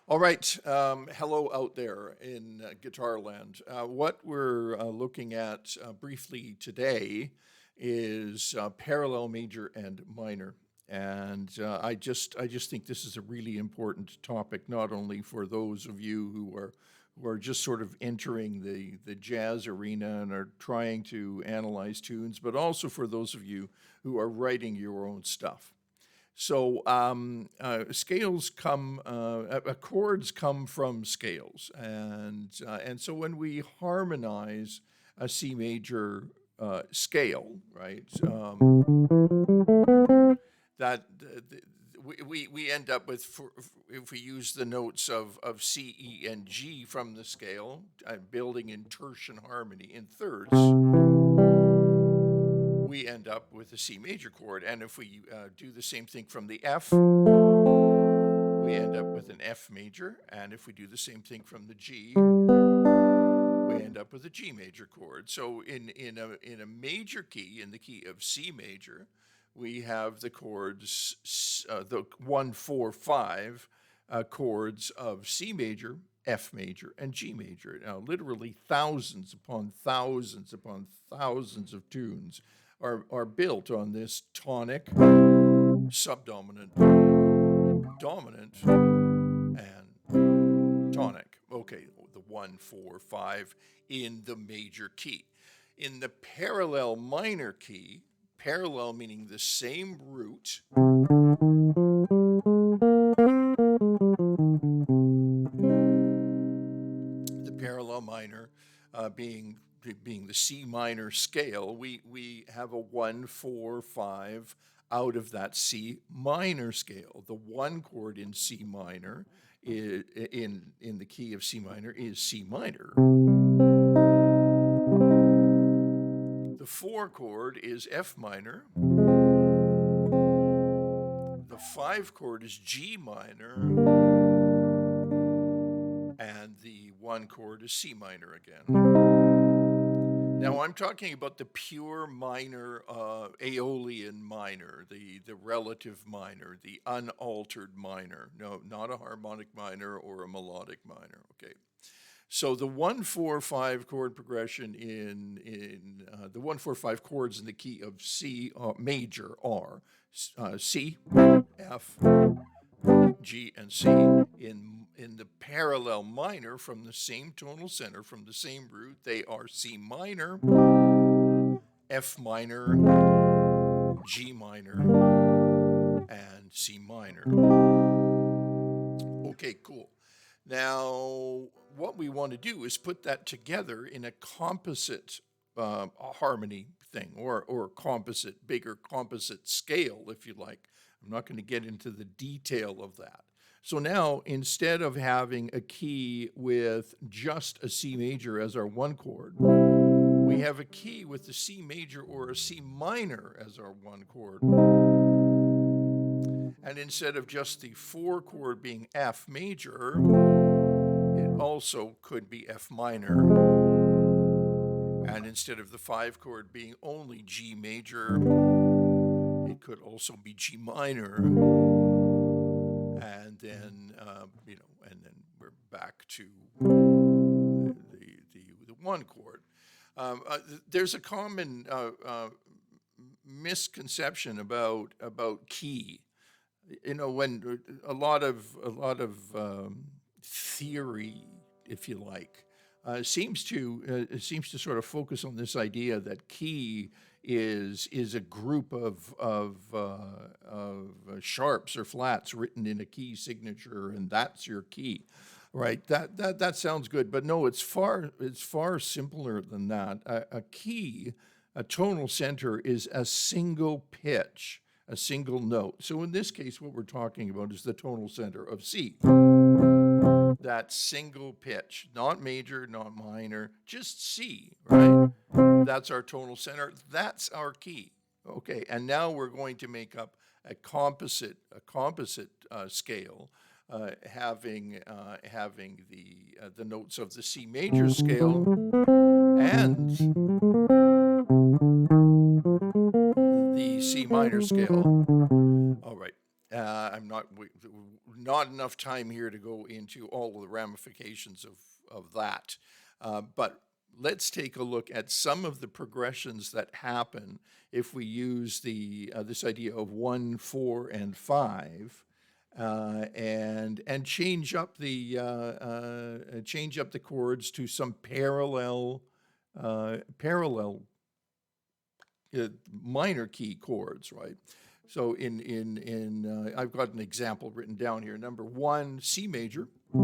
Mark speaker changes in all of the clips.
Speaker 1: All right. Hello out there in guitar land. What we're looking at briefly today is parallel major and minor. And I just think this is a really important topic, not only for those of you who are just sort of entering the jazz arena and are trying to analyze tunes, but also for those of you who are writing your own stuff. So scales come, chords come from scales, and so when we harmonize a C major scale, right, that we end up with, if we use the notes of C, E, and G from the scale, building in tertian harmony in thirds, we end up with a C major chord. And if we do the same thing from the F, we end up with an F major. And if we do the same thing from the G, we end up with a G major chord. So in a major key, in the key of C major, we have the chords, the 1, 4, 5 chords of C major, F major, and G major. Now, literally thousands upon thousands upon thousands of tunes are built on this tonic, subdominant, dominant, and tonic. Okay, the 1, 4, 5 in the major key. In the parallel minor key, parallel meaning the same root, the parallel minor being the C minor scale, we have a 1, 4, 5 out of that C minor scale. The one chord in C minor in the key of C minor is C minor. The 4 chord is F minor. The 5 chord is G minor. And the 1 chord is C minor again. Now, I'm talking about the pure minor, Aeolian minor, the relative minor, the unaltered minor. No, not a harmonic minor or a melodic minor, okay? So the 1, 4, 5 chord progression in the 1, 4, 5 chords in the key of C major are C, F, G, and C. In the parallel minor from the same tonal center, from the same root, they are C minor, F minor, G minor, and C minor. Okay, cool. Now, what we want to do is put that together in a composite harmony thing, or composite, bigger composite scale, if you like. I'm not going to get into the detail of that. So now, instead of having a key with just a C major as our one chord, we have a key with a C major or a C minor as our one chord. And instead of just the 4 chord being F major, it also could be F minor. And instead of the 5 chord being only G major, it could also be G minor. And then, and then we're back to the 1 chord. There's a common misconception about key. When a lot of theory, if you like, seems to sort of focus on this idea that key is a group of sharps or flats written in a key signature, and that's your key, right? That sounds good, but no, it's far simpler than that. A key, a tonal center, is a single pitch, a single note. So in this case, what we're talking about is the tonal center of C. That single pitch, not major, not minor, just C, right? That's our tonal center. That's our key. Okay, and now we're going to make up a composite scale, having the notes of the C major scale and the C minor scale. All right. I'm not enough time here to go into all of the ramifications of that. But let's take a look at some of the progressions that happen if we use this idea of 1, 4, and 5, and change up the chords to some parallel minor key chords, right? So I've got an example written down here. Number 1, C major. 4,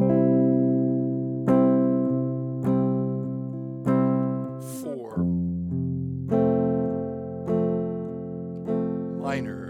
Speaker 1: minor.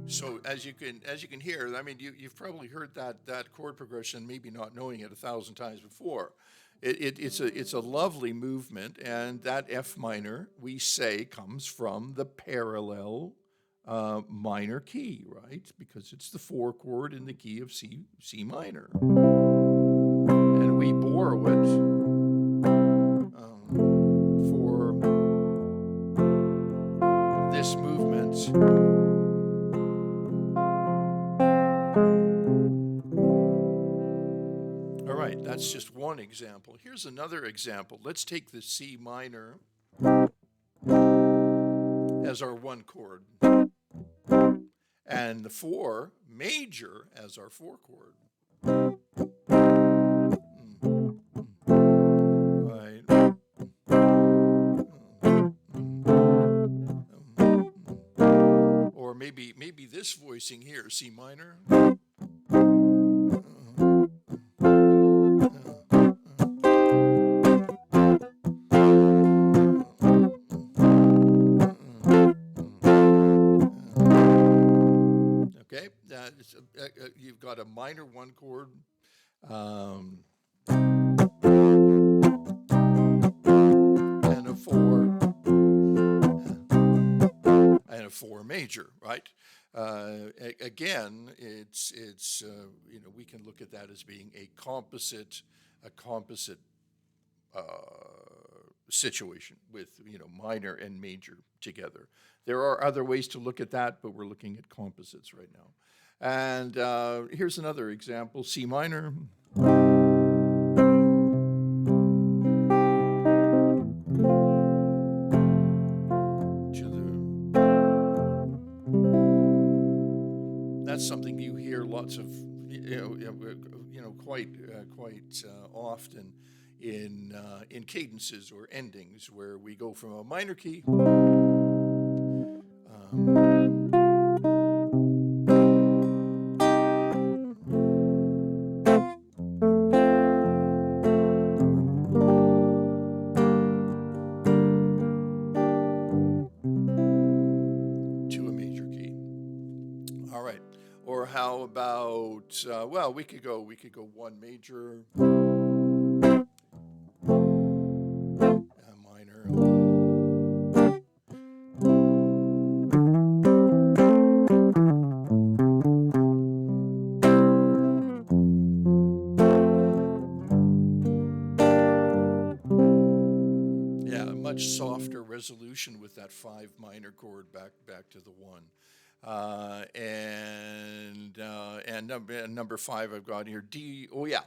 Speaker 1: So as you can hear, I mean, you've probably heard that chord progression, maybe not knowing it 1,000 times before. It's a lovely movement, and that F minor, we say, comes from the parallel minor key, right? Because it's the 4 chord in the key of C minor, and we borrow it for this movement. All right, that's just one example. Here's another example. Let's take the C minor as our 1 chord, and the 4 major as our 4 chord. Right. Or maybe this voicing here, C minor. Okay, you've got a minor 1 chord, and a 4, and a 4 major, right? Again, it's we can look at that as being a composite situation with minor and major together. There are other ways to look at that, but we're looking at composites right now. And here's another example: C minor. That's something you hear lots of, quite often in cadences or endings, where we go from a minor key to a major key. All right. Or how about we could go 1 major, minor, much softer resolution with that 5 minor chord back to the 1. And number 5 I've got here, D. Oh yeah.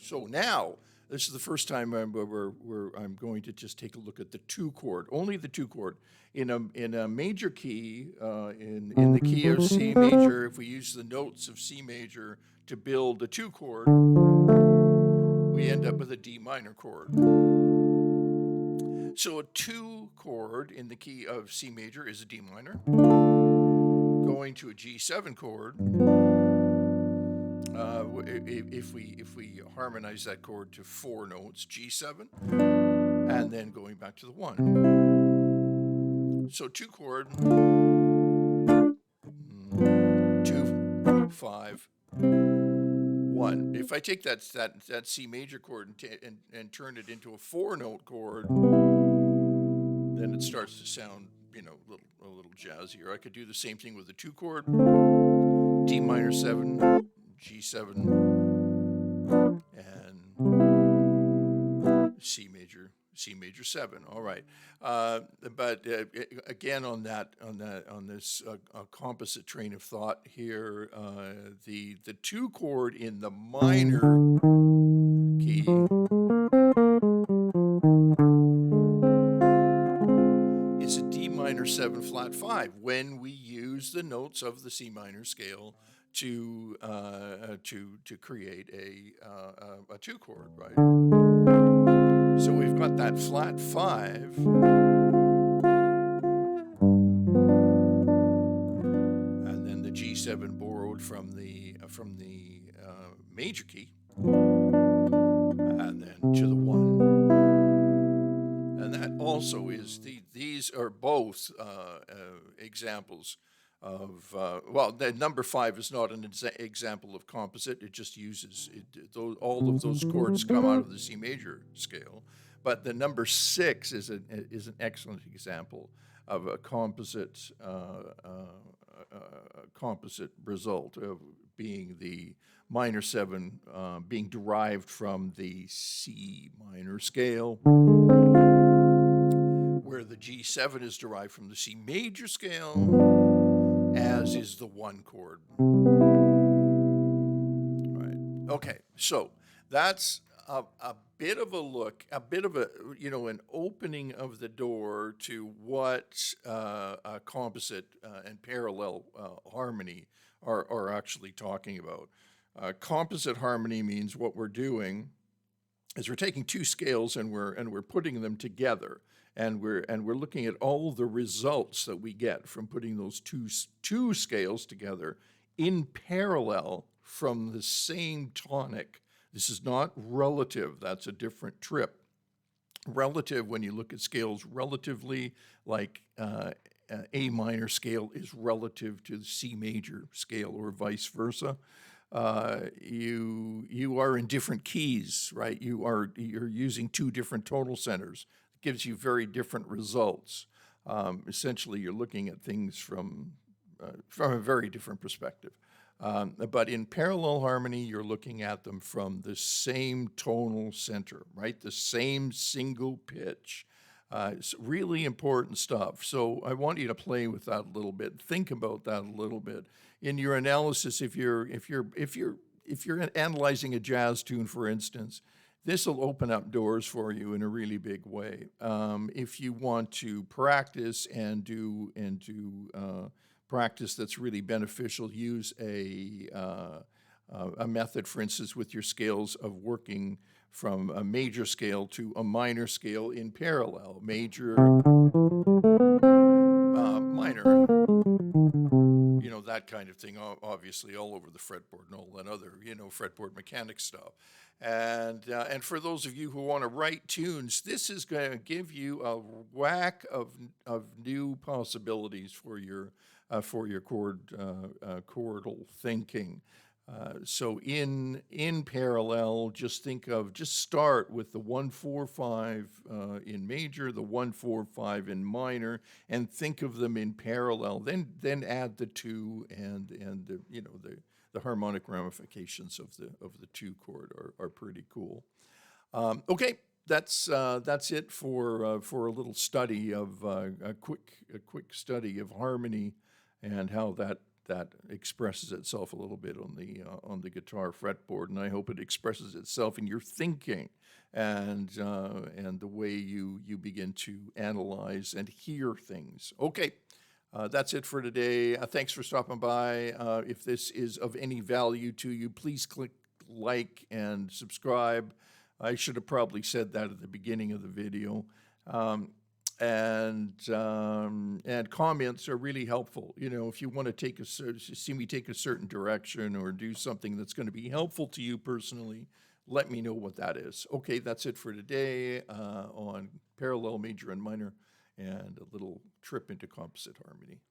Speaker 1: So now this is the first time I'm going to just take a look at the 2 chord, only the 2 chord in a major key, in the key of C major. If we use the notes of C major to build the 2 chord, we end up with a D minor chord. So a 2 chord in the key of C major is a D minor. Going to a G7 chord, if we harmonize that chord to 4 notes, G7, and then going back to the 1. So 2 chord, 2, 5, 1. If I take that C major chord and turn it into a 4-note chord, then it starts to sound a little jazzier. I could do the same thing with the 2 chord, D minor 7, G7, and C major 7. All right, but again on this composite train of thought here, the 2 chord in the minor key is a D minor 7 flat 5 when we use the notes of the C minor scale to create a 2 chord, right? So we've got that flat 5, and then the G7 borrowed from the major key, and then to the 1. And that also is these are both examples of well, the number 5 is not an example of composite. It just uses all of those chords come out of the C major scale. But the number 6 is an excellent example of a composite composite result of being the minor 7 being derived from the C minor scale, where the G7 is derived from the C major scale, as is the 1 chord. Right. Okay, so that's a bit of a look, a bit of an opening of the door to what a composite and parallel harmony are actually talking about. Composite harmony means what we're doing is we're taking 2 scales and we're putting them together, and we're looking at all the results that we get from putting those two scales together in parallel from the same tonic. This is not relative. That's a different trip. Relative, when you look at scales relatively, like A minor scale is relative to the C major scale, or vice versa. You are in different keys, right? You're using 2 different tonal centers. It gives you very different results. Essentially, you're looking at things from a very different perspective. But in parallel harmony, you're looking at them from the same tonal center, right? The same single pitch. It's really important stuff. So I want you to play with that a little bit. Think about that a little bit in your analysis. If you're analyzing a jazz tune, for instance, this will open up doors for you in a really big way. If you want to practice and do practice that's really beneficial, use a method, for instance, with your scales of working from a major scale to a minor scale in parallel, major, minor, that kind of thing, obviously all over the fretboard and all that other, fretboard mechanic stuff. And for those of you who want to write tunes, this is going to give you a whack of new possibilities for your chordal thinking. So in parallel, just start with the 1-4-5 in major, the 1-4-5 in minor, and think of them in parallel. Then add the 2 and the harmonic ramifications of the 2 chord are pretty cool. Okay. That's it for a little study of a quick study of harmony and how that expresses itself a little bit on the guitar fretboard, and I hope it expresses itself in your thinking and the way you begin to analyze and hear things. Okay. That's it for today. Thanks for stopping by. If this is of any value to you, please click like and subscribe. I should have probably said that at the beginning of the video. And comments are really helpful. If you want to see me take a certain direction or do something that's going to be helpful to you personally, let me know what that is. Okay, that's it for today on parallel, major, and minor, and a little trip into composite harmony.